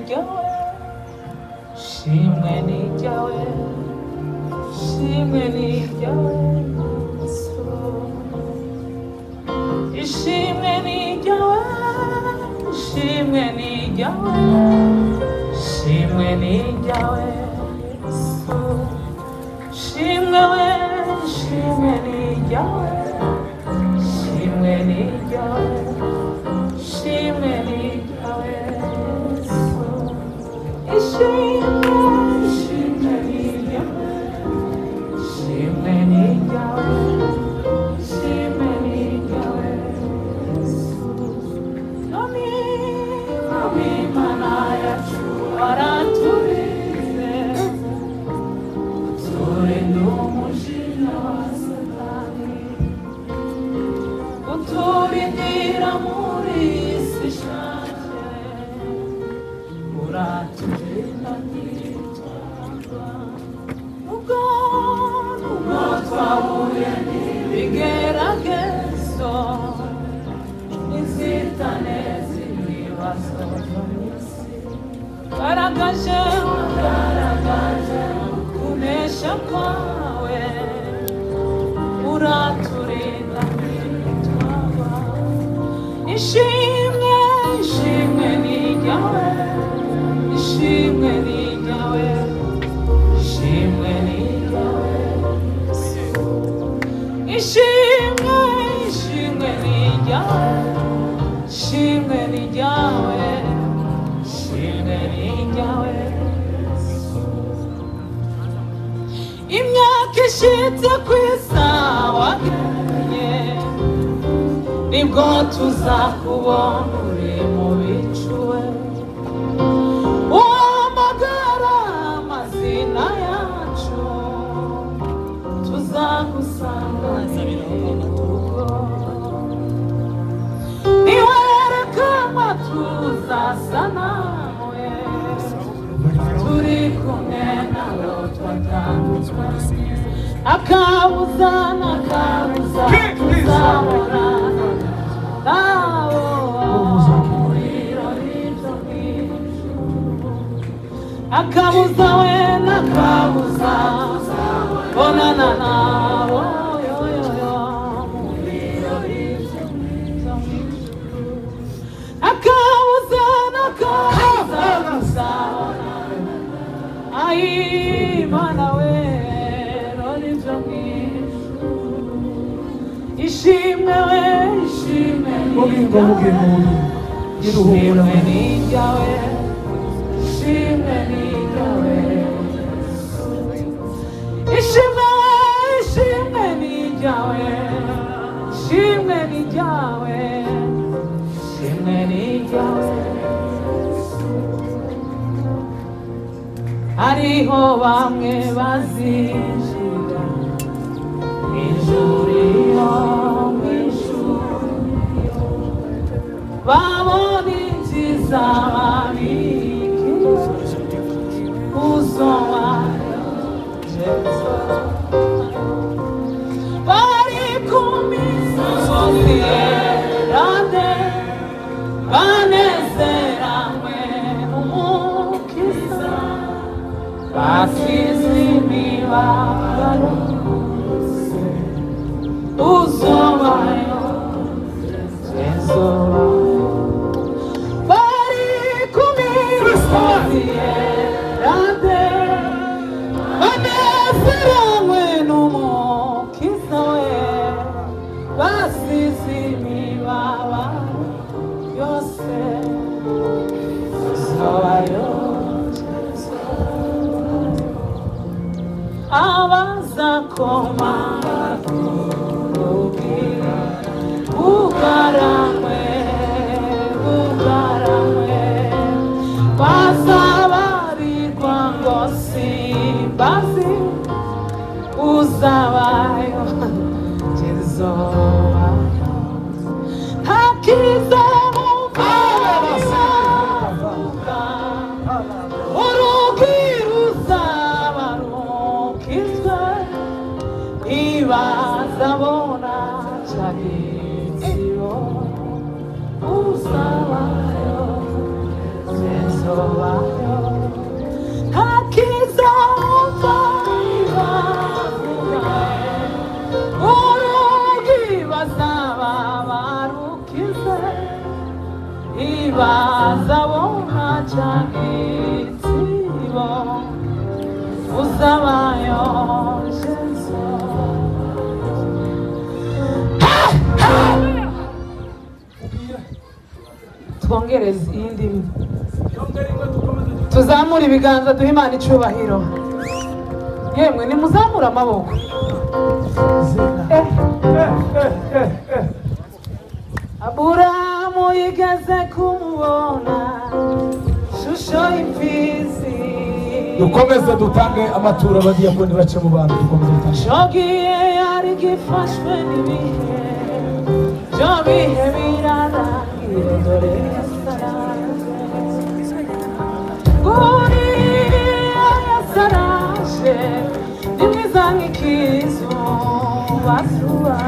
ryawe, ishimwe ni ryawe, ishimwe ni ryawe Yesu, ishimwe ni ryawe, ishimwe ni ryawe, ishimwe ni ryawe Yesu, ishimwe we, ishimwe ni ryawe, ishimwe ni ryawe, ishimwe ni ryawe Yesu, ishimwe, ishimwe ni ryawe, ishimwe ni ryawe, ishimwe ni ryawe Yesu, nami Mana yacu waraturinze, uturinda umujinya wa Satani, uturindira muri iyi si ishaje, uraturinda ntitwagwa, nubwo twahuye n'ibigeragezo n'inzitane z'ibibazo byo mu isi, wagaragaje kunesha kwawe, uraturinda ntitwagwa, ishimwe, ishimwe ni ryawe, ishimwe ni ryawe, ishimwe ni ryawe ishimwe, ishimwe ni ryawe, ishimwe ni ryawe, ishimwe ni ryawe imyaka ishitse ku isawa nibwo tuzakubona uri mu bicuwe, uhamagara amazina yacu, tuzagusanga niwerekanwa tuzasa nawe, turi kumwe nawe twatandukanye, akabuza n'akabuza tuzabona nawe, umuriro n'ibyo mw'ijuru, akabuza we n'akabuza bonana nawe, umuriro n'ibyo mw'ijuru, akabuza n'akabuza tuzabona, ayi Mana we n'ibyo mw'ijuru, ishimwe we, ishimwe ni ryawe, ishimwe ni ryawe, ishimwe ni ryawe, ishimwe we, ishimwe ni ryawe, ishimwe ni ryawe, ishimwe ni ryawe, hariho bamwe bazinjira mw'ijuru iyo babona ibyiza babikira uzo wayo Yesu, bari ku misozi yerade banezeranywe n'umukiza, basize imibabaro uzo wayo Yesu, bari ku misozi yerade banezeranywe n'umukiza we, basize imibabaro yose uzo wayo abazakoma kurugira ugaramwe, ugaramwe, bazabarirwa ngo simbazi, uzabayo kizobayo, ntakiza muvavuga, urugira uzaba rukizwe, ibazabona chagizio usawayo Yesu. uzabayo hakizomva ibavugaye urugi bazaba barukize ibazabona cyangitibo uzabayo Yesu. Twongereze iyindi tuzamura ibiganza duhe Imana icyubahiro. Yemwe nimuzamura amaboko. Aburahamu yigeze kumubona shusho y'imfizi. Dukomeze dutange amaturo abadiyakoni bace mu bantu. Dukomeze dutange. Shogiye yari gifashwe n'ibihe byo bihe birarangiye dore yasaraje Uriya yasaraje ni mwiza nk'ikizuba zuba.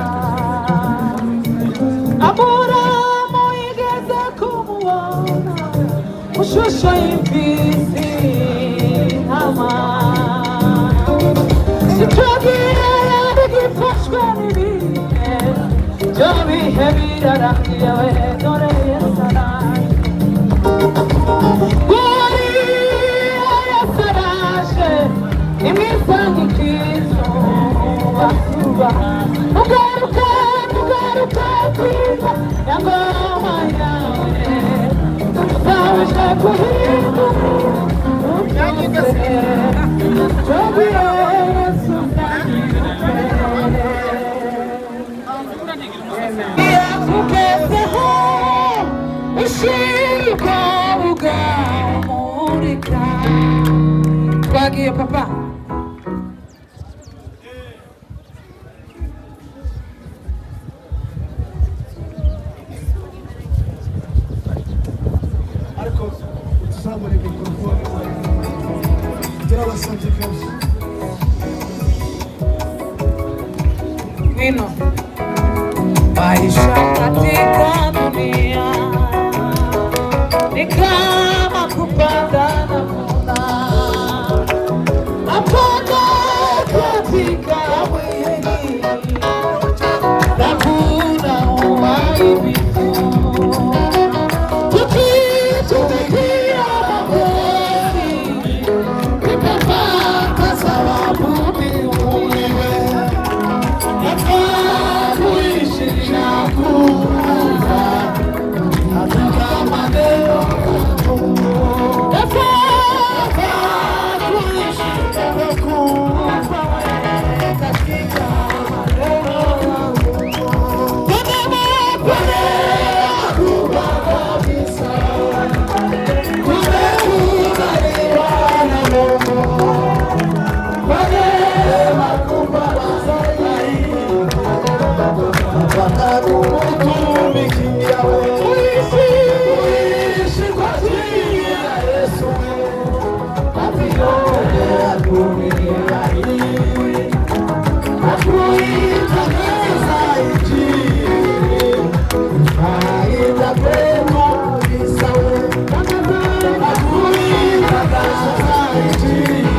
Aburahamu yigeze kumubona mu shusho y'imfizi ntama. Shogiye yari gifashwe n'ibihe byo bihe birarangiye we dore yasaraje Uriya yasaraje ni mwiza nk'ikizuba zuba. Ugaruka kwiza ya ngoma yawe uzabasha guhinduka ubyageze Shogiye Yesu yakugezeho ishirika ugamurika. Twagiye papa. Ariko tuzamure mikrofone turabasabye kabisa. Wino maisha katika dunia ni kama kupanda na kuvuna. Hapana katika mwili na kuna uharibifu. Tukitumikia mapenzi tutapata thawabu mbinguni. Kuishi na kufa hata kama leo kuishi na kufa katika maneno kubwa kabisa tumekubaliwa na Mungu kwa neema kubwa zaidi kumutumikia uishi kwa jina la Yesu atione dunia hii akuitangaza Injili faida kwenu kabisa akuitangaza Injili